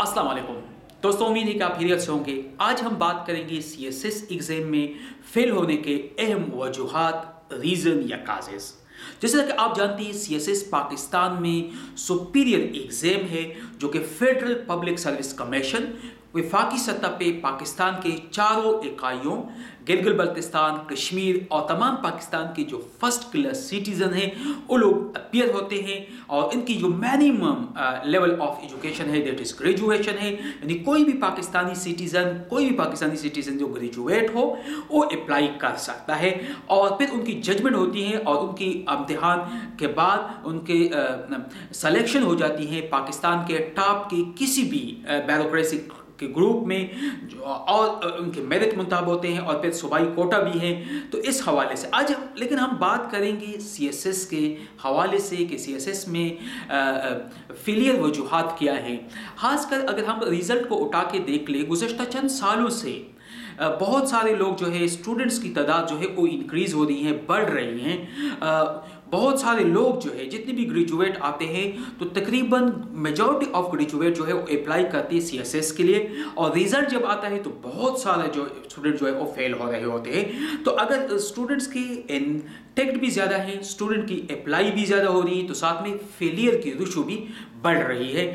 अस्सलाम वालेकुम दोस्तों, उम्मीद है कि आप खैरियत से होंगे। आज हम बात करेंगे सीएसएस एग्जाम में फेल होने के अहम वजूहात, रीज़न या काजेस। जैसे कि आप जानते हैं, सीएसएस पाकिस्तान में सुपीरियर एग्जाम है जो कि फेडरल पब्लिक सर्विस कमीशन वफाकी सतह पे पाकिस्तान के चारों इकाइयों गिलगित बल्तिस्तान, कश्मीर और तमाम पाकिस्तान के जो फर्स्ट क्लास सिटीजन हैं वो लोग अपीयर होते हैं। और इनकी जो मिनिमम लेवल ऑफ एजुकेशन है दैट इज ग्रेजुएशन है, यानी कोई भी पाकिस्तानी सिटीजन जो ग्रेजुएट हो वो अप्लाई कर सकता है। और फिर उनकी जजमेंट होती है और उनकी इम्तिहान के बाद उनके सिलेक्शन हो जाती है पाकिस्तान के टॉप के किसी भी ब्यूरोक्रेसी के ग्रुप में और उनके मेरिट मुताबिक होते हैं और फिर सूबाई कोटा भी है। तो इस हवाले से आज लेकिन हम बात करेंगे सीएसएस के हवाले से कि सीएसएस में फेलियर वजूहात क्या हैं। खासकर अगर हम रिज़ल्ट को उठा के देख ले, गुज़श्ता चंद सालों से बहुत सारे लोग जो है स्टूडेंट्स की तादाद जो है वो इंक्रीज़ हो रही है, बढ़ रही हैं। बहुत सारे लोग जो है जितने भी ग्रेजुएट आते हैं तो तकरीबन मेजॉरिटी ऑफ ग्रेजुएट जो है वो अप्लाई करते हैं सीएसएस के लिए, और रिजल्ट जब आता है तो बहुत सारे जो स्टूडेंट जो है वो फेल हो रहे होते हैं। तो अगर स्टूडेंट्स की इंटेक्ट भी ज़्यादा है, स्टूडेंट की अप्लाई भी ज़्यादा हो रही है, तो साथ में फेलियर की रुशु भी बढ़ रही है।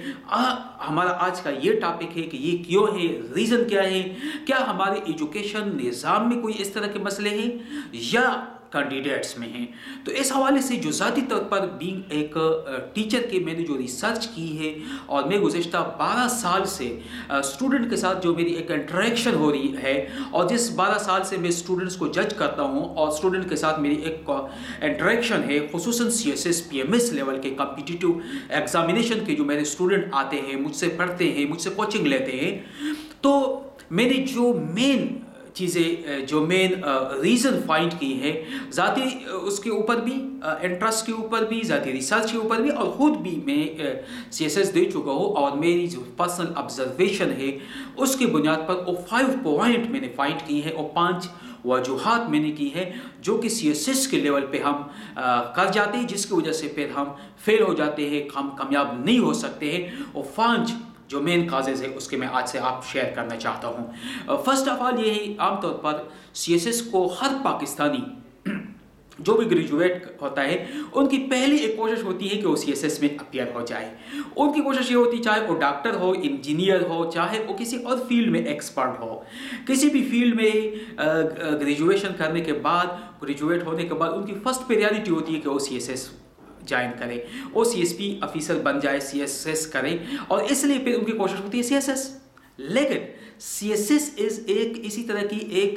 हमारा आज का ये टॉपिक है कि ये क्यों है, रीज़न क्या है, क्या हमारे एजुकेशन निज़ाम में कोई इस तरह के मसले हैं या कैंडिडेट्स में हैं। तो इस हवाले से जो ज़ाती तौर पर बीइंग एक टीचर के मैंने जो रिसर्च की है और मैं गुज़श्ता 12 साल से स्टूडेंट के साथ जो मेरी एक इंटरेक्शन हो रही है, और जिस 12 साल से मैं स्टूडेंट्स को जज करता हूँ और स्टूडेंट के साथ मेरी एक इंटरेक्शन है, खुसूसन सीएसएस पीएमएस लेवल के कॉम्पिटिटिव एग्जामिनेशन के जो मेरे स्टूडेंट आते हैं, मुझसे पढ़ते हैं, मुझसे कोचिंग लेते हैं, तो मैंने जो मेन चीज़ें जो मेन रीज़न फाइंड की है, ज़ाती उसके ऊपर भी, इंटरेस्ट के ऊपर भी, ज़ाती रिसर्च के ऊपर भी, और ख़ुद भी मैं सीएसएस दे चुका हूँ, और मेरी जो पर्सनल ऑब्जर्वेशन है उसकी बुनियाद पर वो 5 पॉइंट मैंने फाइंड की है और 5 वजूहात मैंने की है जो कि सीएसएस के लेवल पे हम कर जाते हैं, जिसकी वजह से फिर हम फेल हो जाते हैं, हम कामयाब नहीं हो सकते हैं। और 5 जो मेन काजेज़ है उसके मैं आज से आप शेयर करना चाहता हूँ। फर्स्ट ऑफ ऑल ये है, आमतौर पर सीएसएस को हर पाकिस्तानी जो भी ग्रेजुएट होता है उनकी पहली एक कोशिश होती है कि वो सीएसएस में अपीयर हो जाए। उनकी कोशिश ये होती है, चाहे वो डॉक्टर हो, इंजीनियर हो, चाहे वो किसी और फील्ड में एक्सपर्ट हो, किसी भी फील्ड में ग्रेजुएशन करने के बाद, ग्रेजुएट होने के बाद उनकी फर्स्ट प्रायोरिटी होती है कि वो सीएसएस ज्वाइन करें, वो सीएसपी ऑफिसर बन जाए, सीएसएस करें, और इसलिए फिर उनकी कोशिश होती है सीएसएस। लेकिन सीएसएस एक इसी तरह की एक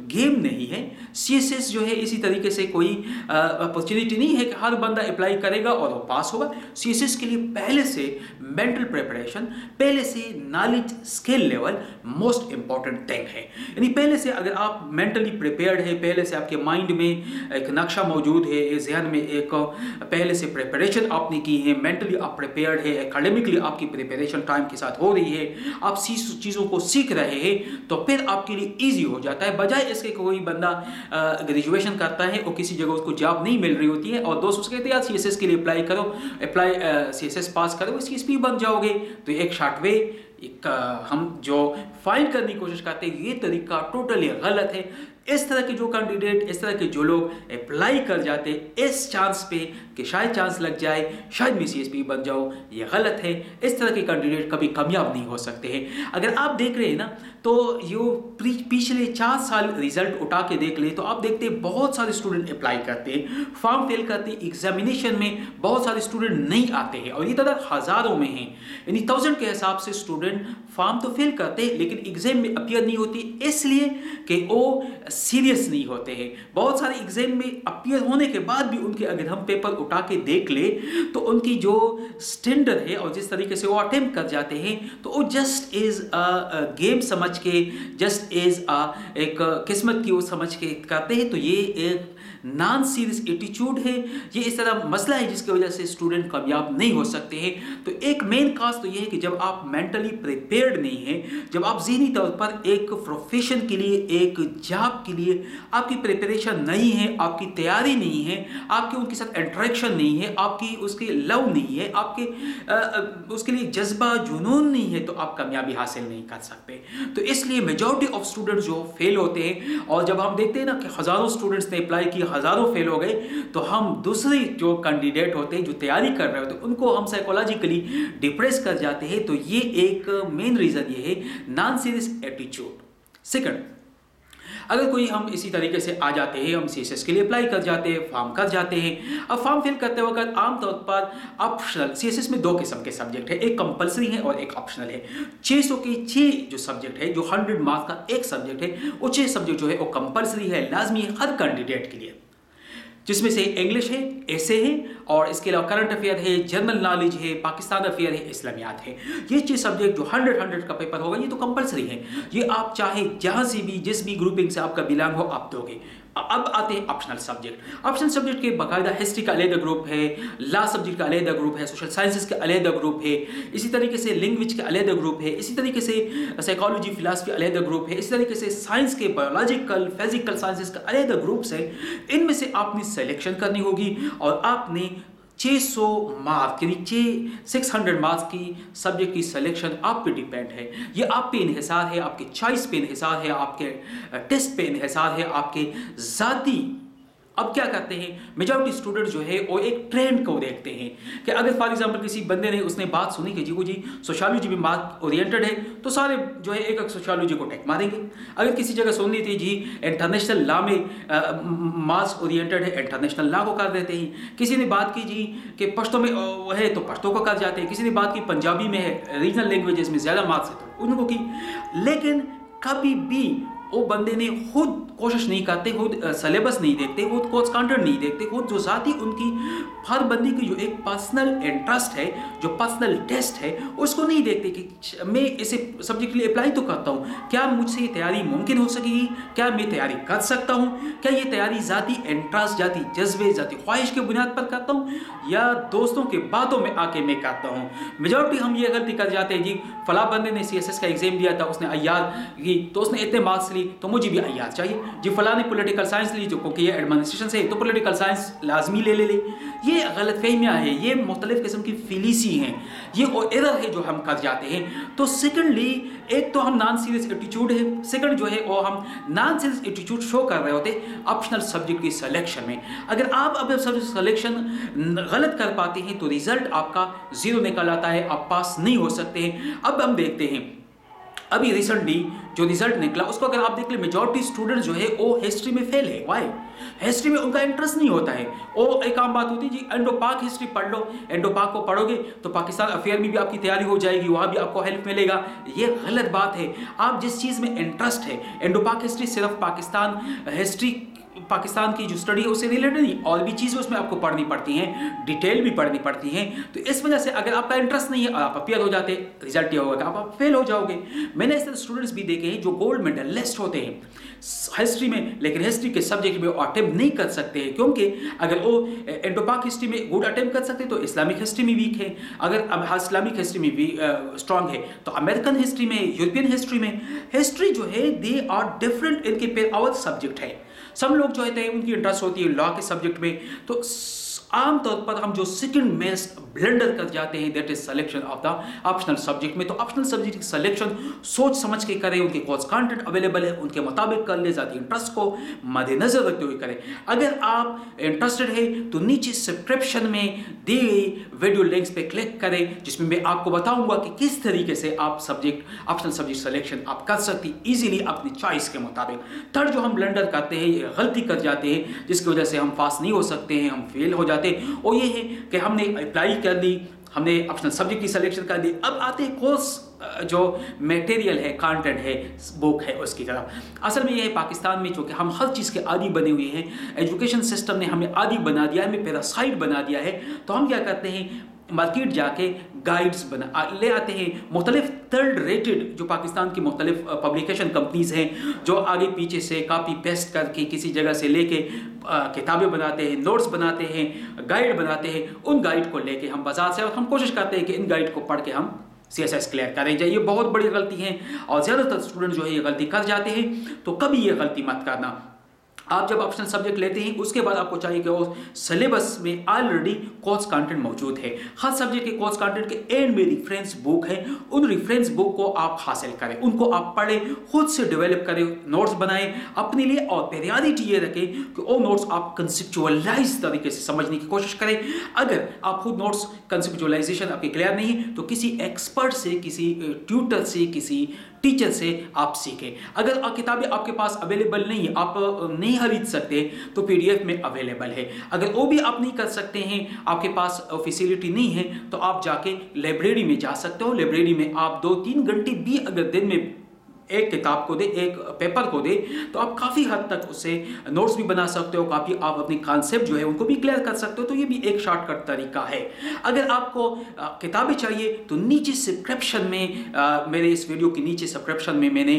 गेम नहीं है। सीएसएस जो है इसी तरीके से कोई अपॉर्चुनिटी नहीं है कि हर बंदा अप्लाई करेगा और वो पास होगा। सीएसएस के लिए पहले से मेंटल प्रिपरेशन, पहले से knowledge skill level most important thing है। यानी पहले से अगर आप मेंटली प्रिपेयर्ड है, पहले से आपके माइंड में एक नक्शा मौजूद है, जहन में एक पहले से प्रिपरेशन आपने की है, मेंटली आप प्रिपेयर्ड है, एकेडमिकली आपकी प्रिपरेशन टाइम के साथ हो रही है, आप चीज़ों को सीख रहे हैं, तो फिर आपके लिए इजी हो जाता है। बजाय इसके कोई बंदा ग्रेजुएशन करता है और किसी जगह उसको जॉब नहीं मिल रही होती है और दोस्त उसके कहते हैं यार सीएसएस के लिए अप्लाई करो, सीएसएस पास करो, सीएसपी बन जाओगे। तो एक शॉर्ट वे हम जो फाइंड करने की कोशिश करते हैं, ये तरीका टोटली गलत है। इस तरह के जो कैंडिडेट, इस तरह के जो लोग अप्लाई कर जाते इस चांस पे कि शायद चांस लग जाए, शायद मैं सीएसपी बन जाऊँ, ये गलत है। इस तरह के कैंडिडेट कभी कामयाब नहीं हो सकते हैं। अगर आप देख रहे हैं ना, तो यो पिछले 4 साल रिजल्ट उठा के देख ले तो आप देखते हैं बहुत सारे स्टूडेंट अप्लाई करते हैं, फॉर्म फिल करते हैं, एग्जामिनेशन में बहुत सारे स्टूडेंट नहीं आते हैं, और ये तादाद हज़ारों में है, यानी 1000 के हिसाब से स्टूडेंट फॉर्म तो फिल करते हैं लेकिन एग्जाम में अपीयर नहीं होती, इसलिए कि वो सीरियस नहीं होते हैं। बहुत सारे एग्जाम में अपीयर होने के बाद भी उनके अगर हम पेपर उठा के देख ले तो उनकी जो स्टैंडर्ड है और जिस तरीके से वो अटेम्प्ट कर जाते हैं, तो वो जस्ट इज अ गेम समझ के, जस्ट इज एक किस्मत की वो समझ के करते हैं। तो ये एक नॉन सीरियस एटीट्यूड है, ये इस तरह मसला है जिसकी वजह से स्टूडेंट कामयाब नहीं हो सकते हैं। तो एक मेन काज तो ये है कि जब आप मेंटली प्रिपेयर्ड नहीं हैं, जब आप ज़हनी तौर पर एक प्रोफेशन के लिए, एक जॉब के लिए आपकी प्रिपरेशन नहीं है, आपकी तैयारी नहीं है, आपके उनके साथ इंटरेक्शन नहीं है, आपकी उसके लव नहीं है, आपके उसके लिए जज्बा जुनून नहीं है, तो आप कामयाबी हासिल नहीं कर सकते। तो इसलिए मेजॉरिटी ऑफ स्टूडेंट्स जो फेल होते हैं, और जब हम देखते हैं ना कि हज़ारों स्टूडेंट्स ने अप्लाई किए, हज़ारों फेल हो गए, तो हम दूसरी जो कैंडिडेट होते हैं, जो तैयारी कर रहे होते हैं, उनको हम साइकोलॉजिकली डिप्रेस कर जाते हैं। तो ये एक मेन रीज़न ये है, नॉन सीरियस एटीट्यूड। सेकंड, अगर कोई हम इसी तरीके से आ जाते हैं, हम सीएसएस के लिए अप्लाई कर जाते हैं, फॉर्म कर जाते हैं। अब फॉर्म फिल करते वक्त आमतौर पर ऑप्शनल, सीएसएस में 2 किस्म के सब्जेक्ट है, एक कंपलसरी है और एक ऑप्शनल है। 600 के 6 जो सब्जेक्ट है, जो 100 मार्क्स का एक सब्जेक्ट है, वो 6 सब्जेक्ट जो है वो कंपलसरी है, लाजमी है हर कैंडिडेट के लिए, जिसमें से इंग्लिश है, एसे है, और इसके अलावा करंट अफेयर है, जनरल नॉलेज है, पाकिस्तान अफेयर है, इस्लामियात है। ये 6 सब्जेक्ट जो 100 का पेपर होगा, ये तो कंपलसरी है। ये आप चाहे जहां से भी, जिस भी ग्रुपिंग से आपका बिलोंग हो, आप दोगे। अब आते हैं ऑप्शनल सब्जेक्ट। ऑप्शनल सब्जेक्ट के बाकायदा हिस्ट्री का अलग ग्रुप है, लॉ सब्जेक्ट का अलग ग्रुप है, सोशल साइंसेस का अलग ग्रुप है, इसी तरीके से लैंग्वेज का अलग ग्रुप है, इसी तरीके से साइकोलॉजी फिलॉसफी अलग ग्रुप है, इसी तरीके से साइंस के बायोलॉजिकल फिजिकल साइंसेस का अलग ग्रुप्स है। इनमें से आपने सिलेक्शन करनी होगी और आपने 600 मार्क्स यानी 600 मार्क्स की सब्जेक्ट की सिलेक्शन आप पे डिपेंड है। ये आप पे इन्हिसार है, आपके चॉइस पे इन्हिसार है, आपके टेस्ट पे इन्हिसार है, आपके ज़ाती। अब क्या करते हैं मेजॉरिटी स्टूडेंट जो है वो एक ट्रेंड को देखते हैं कि अगर फॉर एग्जांपल किसी बंदे ने उसने बात सुनी कि जी सोशियोलॉजी में मार्क ओरिएंटेड है, तो सारे जो है एक सोशियोलॉजी को टैग मारेंगे। अगर किसी जगह सुननी थी जी इंटरनेशनल लॉ में मार्क्स ओरिएंटेड है, इंटरनेशनल लॉ को कर देते हैं। किसी ने बात की जी कि पश्तो में है तो पश्तो को कर जाते हैं। किसी ने बात की पंजाबी में है, रीजनल लैंग्वेजेस में ज़्यादा मार्क्स है तो उनको की। लेकिन कभी भी वो बंदे ने खुद कोशिश नहीं करते, खुद सिलेबस नहीं देखते, खुद कोर्स कंटेंट नहीं देखते, खुद जो ज़ाती उनकी हर बंदे की जो एक पर्सनल इंटरेस्ट है, जो पर्सनल टेस्ट है, उसको नहीं देखते कि मैं इसे सब्जेक्ट के लिए अप्लाई तो करता हूँ, क्या मुझसे ये तैयारी मुमकिन हो सकेगी, क्या मैं तैयारी कर सकता हूँ, क्या ये तैयारी ज़ाती इंटरेस्ट, ज़ाती जज्बे, ज़ाती ख्वाहिश के बुनियाद पर करता हूँ या दोस्तों के बातों में आके मैं करता हूँ। मेजॉरिटी हम ये गलती कर जाते हैं जी फला बंदे ने CSS का एग्जाम दिया था, उसने अय्यार की तो उसने इतने मार्क्स ली तो मुझे भी अय्यार चाहिए। जी फला ने पॉलिटिकल साइंस ली जो क्योंकि ये एडमिनिस्ट्रेशन से तो पॉलिटिकल साइंस लाजमी ले। ये गलतफहमियाँ हैं, ये मुख्तलिफ किस्म की फिलीसी हैं, ये एरर है जो हम कर जाते हैं। तो सेकेंडली एक तो हम नॉन सीरियस एटीट्यूड है, सेकंड जो है वो हम नॉन सीरियस एटीट्यूड शो कर रहे होते ऑप्शनल सब्जेक्ट की सिलेक्शन में। अगर आप अब सब्जेक्ट सिलेक्शन गलत कर पाते हैं तो रिजल्ट आपका 0 निकल आता है, आप पास नहीं हो सकते हैं। अब हम देखते हैं अभी रिसेंटली जो रिजल्ट निकला उसको अगर आप देख ले, मेजॉरिटी स्टूडेंट जो है वो हिस्ट्री में फेल है। वाई? हिस्ट्री में उनका इंटरेस्ट नहीं होता है। वो एक आम बात होती है जी इंडो पाक हिस्ट्री पढ़ लो, इंडो पाक को पढ़ोगे तो पाकिस्तान अफेयर में भी आपकी तैयारी हो जाएगी, वहाँ भी आपको हेल्प मिलेगा। ये गलत बात है। आप जिस चीज़ में इंटरेस्ट है, इंडो पाक हिस्ट्री सिर्फ पाकिस्तान हिस्ट्री, पाकिस्तान की जो स्टडी है उससे रिलेटेड नहीं, और भी चीज़ें उसमें आपको पढ़नी पड़ती हैं, डिटेल भी पढ़नी पड़ती हैं। तो इस वजह से अगर आपका इंटरेस्ट नहीं है और आप अपियर हो जाते, रिजल्ट ये होगा कि आप फेल हो जाओगे। मैंने ऐसे स्टूडेंट्स भी देखे हैं जो गोल्ड मेडलिस्ट होते हैं हिस्ट्री में, लेकिन हिस्ट्री के सब्जेक्ट में वो अटेम्प्ट नहीं कर सकते हैं, क्योंकि अगर वो इंडो पाक हिस्ट्री में गुड अटेम्प्ट कर सकते तो इस्लामिक हिस्ट्री में वीक है, अगर अब इस्लामिक हिस्ट्री में भी स्ट्रांग है तो अमेरिकन हिस्ट्री में, यूरोपियन हिस्ट्री में, हिस्ट्री जो है दे आर डिफरेंट इनके पेयर और सब्जेक्ट है। सब लोग जो है उनकी इंटरेस्ट होती है लॉ के सब्जेक्ट में, तो आमतौर पर हम जो सेकंड मेस्ट ब्लेंडर कर जाते हैं that is selection of the optional subject में। तो ऑप्शनल सब्जेक्ट की सिलेक्शन सोच समझ के करें, उनके कोर्स कंटेंट अवेलेबल है उनके मुताबिक कर ले, ज़ाती इंटरेस्ट को मद्देनजर रखते हुए करें। अगर आप इंटरेस्टेड है तो नीचे सब्सक्रिप्शन में दी गई वीडियो लिंक्स पे क्लिक करें, जिसमें मैं आपको बताऊंगा कि किस तरीके से आप सब्जेक्ट ऑप्शनल सब्जेक्ट सिलेक्शन आप कर सकती इजीली अपनी चॉइस के मुताबिक। थर्ड जो हम ब्लेंडर करते हैं, ये गलती कर जाते हैं जिसकी वजह से हम पास नहीं हो सकते हैं, हम फेल हो जाते हैं, और ये है कि हमने अप्लाई कर ली, हमने ऑप्शनल सब्जेक्ट की सिलेक्शन कर ली, अब आते हैं कोर्स जो मटेरियल है, कंटेंट है, बुक है उसकी तरफ। असल में ये है पाकिस्तान में चूँकि हम हर चीज़ के आदी बने हुए हैं, एजुकेशन सिस्टम ने हमें आदी बना दिया है, हमें पैरासाइट बना दिया है, तो हम क्या करते हैं मार्केट जाके गाइड्स बना ले आते हैं। मुख्तलिफ थर्ड रेटेड जो पाकिस्तान की मुख्तलिफ पब्लिकेशन कंपनीज हैं जो आगे पीछे से कॉपी पेस्ट करके किसी जगह से लेके किताबें बनाते हैं, नोट्स बनाते हैं, गाइड बनाते हैं। उन गाइड को लेके हम बाजार से और हम कोशिश करते हैं कि इन गाइड को पढ़ के हम CSS क्लियर करें जाए। ये बहुत बड़ी गलती है और ज़्यादातर स्टूडेंट जो है ये गलती कर जाते हैं, तो कभी ये गलती मत करना। आप जब ऑप्शनल सब्जेक्ट लेते हैं उसके बाद आपको चाहिए कि वो सिलेबस में ऑलरेडी कोर्स कंटेंट मौजूद है। हर सब्जेक्ट के कोर्स कंटेंट के एंड में रेफरेंस बुक है, उन रेफरेंस बुक को आप हासिल करें, उनको आप पढ़ें, खुद से डेवलप करें, नोट्स बनाएं अपने लिए और प्रायोरिटी ये रखें कि वो नोट्स आप कंसेप्चुअलाइज तरीके से समझने की कोशिश करें। अगर आप खुद नोट्स कंसेप्चुअलाइजेशन आपके क्लियर नहीं है तो किसी एक्सपर्ट से, किसी ट्यूटर से, किसी टीचर से आप सीखें। अगर किताबें आपके पास अवेलेबल नहीं है, आप नहीं खरीद सकते, तो PDF में अवेलेबल है। अगर वो भी आप नहीं कर सकते हैं, आपके पास फैसिलिटी नहीं है, तो आप जाके लाइब्रेरी में जा सकते हो। लाइब्रेरी में आप 2-3 घंटे भी अगर दिन में एक किताब को दे, एक पेपर को दे, तो आप काफ़ी हद तक उससे नोट्स भी बना सकते हो, काफ़ी आप अपने कॉन्सेप्ट जो है उनको भी क्लियर कर सकते हो। तो ये भी एक शॉर्टकट तरीका है। अगर आपको किताबें चाहिए तो नीचे सब्सक्रिप्शन में मेरे इस वीडियो के नीचे सब्सक्रिप्शन में मैंने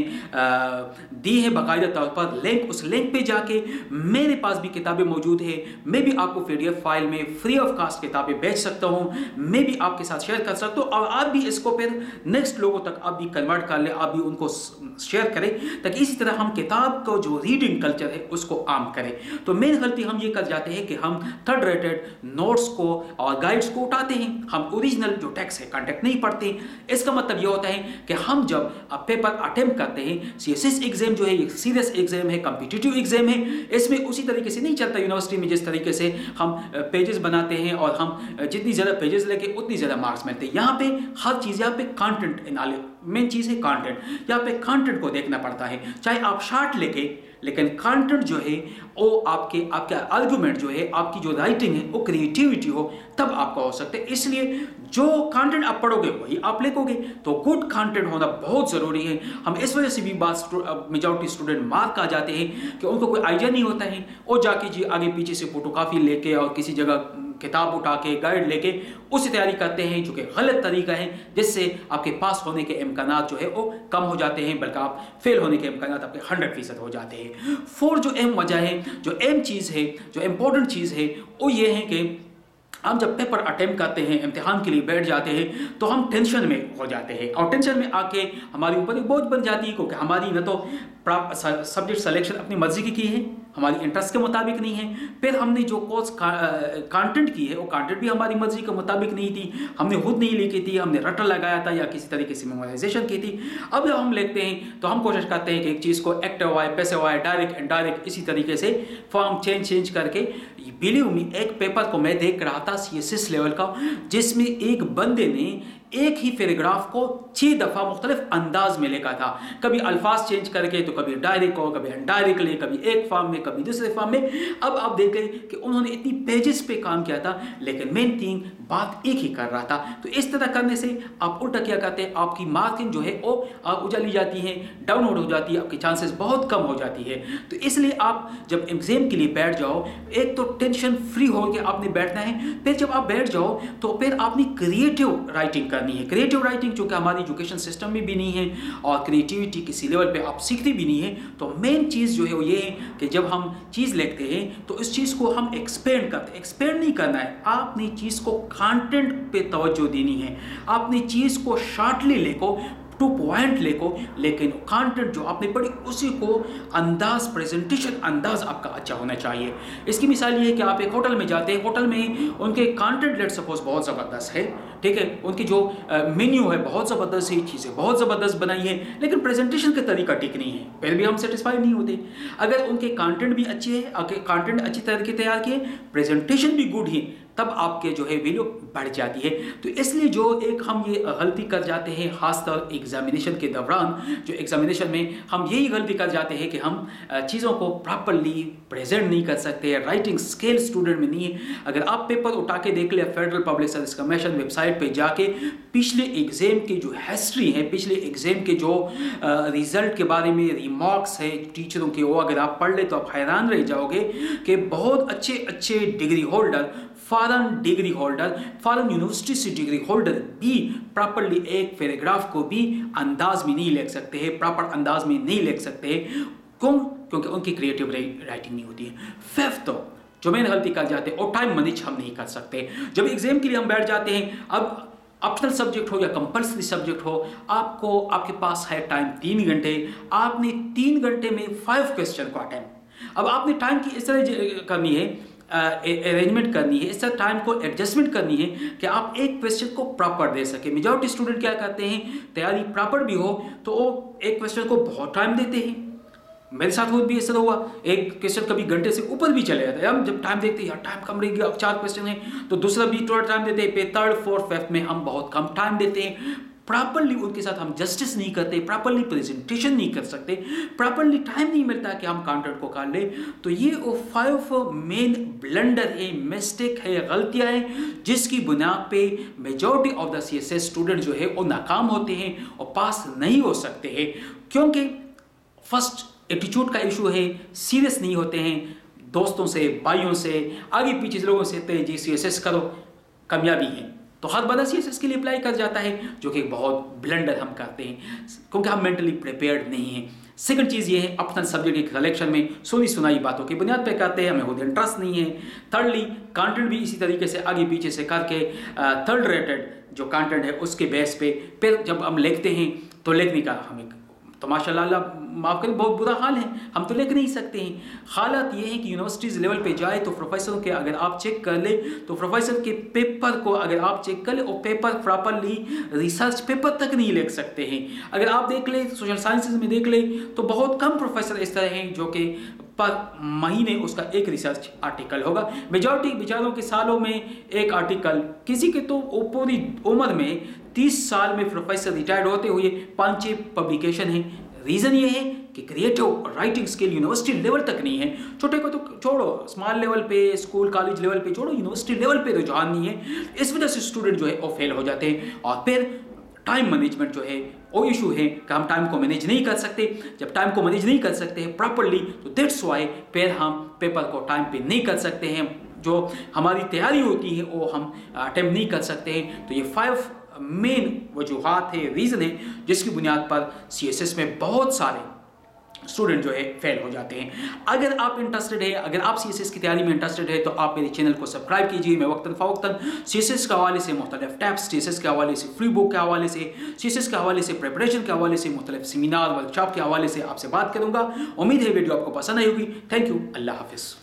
दी है बाकायदा तौर पर लिंक। उस लिंक पे जाके मेरे पास भी किताबें मौजूद है, मैं भी आपको PDF फाइल में फ्री ऑफ कास्ट किताबें बेच सकता हूँ, मैं भी आपके साथ शेयर कर सकता हूँ और आप भी इसको फिर नेक्स्ट लोगों तक आप भी कन्वर्ट कर ले, आप भी उनको शेयर करें, ताकि इसी तरह हम किताब को जो रीडिंग कल्चर है उसको आम करें। तो मेन गलती हम ये कर जाते हैं कि हम थर्ड रेटेड नोट्स को और गाइड्स को उठाते हैं, हम ओरिजिनल जो टेक्स्ट है कंटेंट नहीं पढ़ते। इसका मतलब ये होता है कि हम जब पेपर अटेम्प्ट करते हैं, CSS एग्जाम जो है ये सीरियस एग्जाम है, कॉम्पिटिटिव एग्जाम है, इसमें उसी तरीके से नहीं चलता यूनिवर्सिटी में जिस तरीके से हम पेजेस बनाते हैं और हम जितनी ज़्यादा पेजेस लेके उतनी ज़्यादा मार्क्स मिलते हैं। यहाँ पे हर चीज़, यहाँ पे कंटेंट एनालिसिस मेन चीज़ है, कंटेंट। यहाँ पे कंटेंट को देखना पड़ता है, चाहे आप शार्ट लेके, लेकिन कंटेंट जो है वो आपका आर्गुमेंट जो है, आपकी जो राइटिंग है वो क्रिएटिविटी हो, तब आपका हो सकता है। इसलिए जो कंटेंट आप पढ़ोगे वही आप लिखोगे, तो गुड कंटेंट होना बहुत ज़रूरी है। हम इस वजह से भी मेजॉरिटी स्टूडेंट मार्क आ जाते हैं कि उनको कोई आइडिया नहीं होता है, वो जाके जी आगे पीछे से फोटोकॉपी लेके और किसी जगह किताब उठा के गाइड लेके उससे तैयारी करते हैं, जो कि गलत तरीका है, जिससे आपके पास होने के इम्कानात जो है वो कम हो जाते हैं, बल्कि आप फेल होने के इम्कानात आपके 100% हो जाते हैं। 4 जो अहम वजह है, जो अहम चीज़ है, जो इम्पोर्टेंट चीज़ है, वो ये है कि हम जब पेपर अटेम्प्ट करते हैं, इम्तिहान के लिए बैठ जाते हैं, तो हम टेंशन में हो जाते हैं और टेंशन में आके हमारे ऊपर एक बोझ बन जाती है, क्योंकि हमारी न तो सब्जेक्ट सिलेक्शन अपनी मर्जी की है, हमारी इंटरेस्ट के मुताबिक नहीं है, फिर हमने जो कोर्स कंटेंट की है वो कंटेंट भी हमारी मर्जी के मुताबिक नहीं थी, हमने खुद नहीं लिखी थी, हमने रट्टा लगाया था या किसी तरीके से मेमोराइजेशन की थी। अब जब हम लिखते हैं तो हम कोशिश करते हैं कि एक चीज़ को एक्टिव आए, पैसिव आए, डायरेक्ट इनडायरेक्ट, इसी तरीके से फॉर्म चेंज करके। बिलीव मी, एक पेपर को मैं देख रहा था CSS लेवल का, जिसमें एक बंदे ने एक ही पैराग्राफ को 6 दफ़ा मुख्तलिफ अंदाज में लिखा था, कभी अल्फाज चेंज करके, तो कभी डायरेक्ट हो, कभी इनडायरेक्टली, कभी एक फॉर्म में, कभी दूसरे फॉर्म में। अब आप देख लें कि उन्होंने इतनी पेजेस पे काम किया था, लेकिन मेन थिंग बात एक ही कर रहा था। तो इस तरह करने से आप उल्टा क्या करते हैं, आपकी मार्किंग जो है वो उजाली जाती है, डाउनवर्ड हो जाती है, आपकी चांसेस बहुत कम हो जाती है। तो इसलिए आप जब एग्जाम के लिए बैठ जाओ, एक तो टेंशन फ्री होकर आपने बैठना है, फिर जब आप बैठ जाओ तो फिर आपने क्रिएटिव राइटिंग करनी है। क्रिएटिव राइटिंग जो कि हमारी एजुकेशन सिस्टम में भी नहीं है और क्रिएटिविटी किसी लेवल पे आप सीखते भी नहीं है। तो मेन चीज़ जो है वो ये है कि जब हम चीज़ लिखते हैं तो इस चीज़ को हम एक्सपेंड करते हैं। एक्सपेंड नहीं करना है, आपने चीज़ को कंटेंट पे तवज्जो देनी है, आपने चीज़ को शॉर्टली लिखो, टू पॉइंट लिखो, लेकिन कंटेंट जो आपने पढ़ी उसी को अंदाज, प्रेजेंटेशन अंदाज आपका अच्छा होना चाहिए। इसकी मिसाल ये है कि आप एक होटल में जाते हैं, होटल में उनके कंटेंट लेट सपोज बहुत ज़बरदस्त है, ठीक है, उनकी जो मेन्यू है बहुत ज़बरदस्त है, चीज़ें बहुत ज़बरदस्त बनाई है, लेकिन प्रेजेंटेशन का तरीका ठीक नहीं है, फिर भी हम सेटिस्फाइड नहीं होते। अगर उनके कंटेंट भी अच्छे है, अगर कंटेंट अच्छी तरीके तैयार किए, प्रेजेंटेशन भी गुड है, तब आपके जो है वैल्यू बढ़ जाती है। तो इसलिए जो एक हम ये गलती कर जाते हैं, खासतौर एग्जामिनेशन के दौरान, जो एग्जामिनेशन में हम यही गलती कर जाते हैं कि हम चीज़ों को प्रॉपरली प्रेजेंट नहीं कर सकते, राइटिंग स्किल स्टूडेंट में नहीं है। अगर आप पेपर उठा के देख ले federal public service commission website पे जाके पिछले एग्जाम की जो हिस्ट्री है, पिछले एग्जाम के जो रिजल्ट के बारे में रिमार्क्स है टीचरों के, वो अगर आप पढ़ ले तो आप हैरान रह जाओगे कि बहुत अच्छे अच्छे degree holder foreign degree holder, foreign university से डिग्री होल्डर भी प्रॉपरली एक पैराग्राफ को भी अंदाज में नहीं लिख सकते हैं, प्रॉपर अंदाज में नहीं लिख सकते हैं। क्यों? क्योंकि उनकी क्रिएटिव राइटिंग नहीं होती है। फिफ्थ जो मेन गलती कर जाते हैं, और टाइम मैनेज हम नहीं कर सकते। जब एग्जाम के लिए हम बैठ जाते हैं, अब ऑप्शनल सब्जेक्ट हो या कंपल्सरी सब्जेक्ट हो, आपके पास है टाइम 3 घंटे, आपने 3 घंटे में 5 क्वेश्चन को अटेम्प्ट। अब आपने टाइम की इस तरह करनी है, अरेंजमेंट करनी है, इस तरह टाइम को एडजस्टमेंट करनी है कि आप एक क्वेश्चन को प्रॉपर दे सके। मेजॉरिटी स्टूडेंट क्या करते हैं, तैयारी प्रॉपर भी हो तो वो एक क्वेश्चन को बहुत टाइम देते हैं। मेरे साथ भी ऐसा हुआ, एक क्वेश्चन कभी घंटे से ऊपर भी चले जाता है। हम जब टाइम देखते हैं यार टाइम कम रह गया, अब 4 क्वेश्चन है, तो दूसरा भी थोड़ा टाइम देते हैं, फिर थर्ड फोर्थ फिफ्थ में हम बहुत कम टाइम देते हैं। प्रॉपरली उनके साथ हम जस्टिस नहीं करते, प्रॉपरली प्रेजेंटेशन नहीं कर सकते, प्रॉपरली टाइम नहीं मिलता कि हम कंटेंट को काट ले। तो ये 5 मेन ब्लंडर है, मिस्टेक है, गलतियां हैं, जिसकी बुनियाद पे majority of the CSS student जो है वो नाकाम होते हैं और पास नहीं हो सकते हैं। क्योंकि फर्स्ट एटीट्यूड का इशू है, सीरियस नहीं होते हैं, दोस्तों से, भाइयों से, आगे पीछे लोगों से कहते हैं जी CSS करो, कामयाबी है, तो हर बंदा CSS के लिए अप्लाई कर जाता है, जो कि बहुत ब्लंडर हम करते हैं क्योंकि हम मेंटली प्रिपेयर्ड नहीं हैं। सेकंड चीज़ ये है, अपना सब्जेक्ट के कलेक्शन में सुनी सुनाई बातों की बुनियाद पे करते हैं, हमें खुद इंटरेस्ट नहीं है। थर्डली कंटेंट भी इसी तरीके से आगे पीछे से करके थर्ड रेटेड जो कंटेंट है उसके बेस पे फिर जब हम लिखते हैं तो लिखने का हमें तो माशाल्लाह माफ़ करें बहुत बुरा हाल है, हम तो लिख नहीं सकते हैं। हालात ये है कि यूनिवर्सिटीज़ लेवल पे जाए तो प्रोफेसरों के अगर आप चेक कर ले तो प्रोफेसर के पेपर को अगर आप चेक कर ले और पेपर प्रॉपरली रिसर्च पेपर तक नहीं लिख सकते हैं। अगर आप देख ले सोशल साइंसेज में देख ले तो बहुत कम प्रोफेसर इस तरह हैं जो कि पर महीने उसका एक रिसर्च आर्टिकल होगा। मेजॉरिटी बेचारों के सालों में एक आर्टिकल, किसी के तो पूरी उम्र में 30 साल में प्रोफेसर रिटायर्ड होते हुए 5-6 पब्लिकेशन है। रीज़न ये है कि creative writing skill university level तक नहीं है। छोटे को तो छोड़ो, स्मॉल लेवल पे, स्कूल कॉलेज लेवल पे छोड़ो, यूनिवर्सिटी लेवल पे रुझान नहीं है। इस वजह से स्टूडेंट जो है वो फेल हो जाते हैं। और फिर टाइम मैनेजमेंट जो है वो इशू है कि हम टाइम को मैनेज नहीं कर सकते। जब टाइम को मैनेज नहीं कर सकते हैं प्रॉपरली तो दैट्स वाई फिर हम पेपर को टाइम पे नहीं कर सकते हैं, जो हमारी तैयारी होती है वो हम अटेम्प्ट नहीं कर सकते हैं। तो ये 5 मेन वजूहात है, रीज़न है जिसकी बुनियाद पर CSS में बहुत सारे स्टूडेंट जो है फेल हो जाते हैं। अगर आप इंटरेस्टेड है, अगर आप CSS की तैयारी में इंटरेस्टेड है तो आप मेरे चैनल को सब्सक्राइब कीजिए। मैं वक्तन फ़वक्तन CSS के हवाले से मुख्तलिफ टैब्स, CSS के हवाले से फ्री बुक के हवाले से, CSS के हवाले से प्रिपरेशन के हवाले से, मुख्तलिफ सेमिनार वर्कशॉप के हवाले से आपसे बात करूँगा। उम्मीद है वीडियो आपको पसंद आई होगी। थैंक यू, अल्लाह हाफिज़।